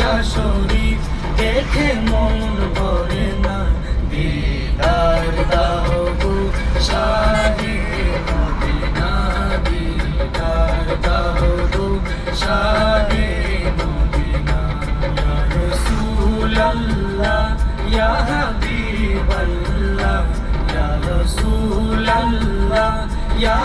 রোজা শরীফ দেখে মন ভরে না, দিদার দাও গো শাহে মদিনা, দিদার দাও গো শাহে মদিনা। ইয়া রাসূলাল্লাহ ইয়া হাবিবাল্লাহ, ইয়া রাসূলাল্লাহ ইয়া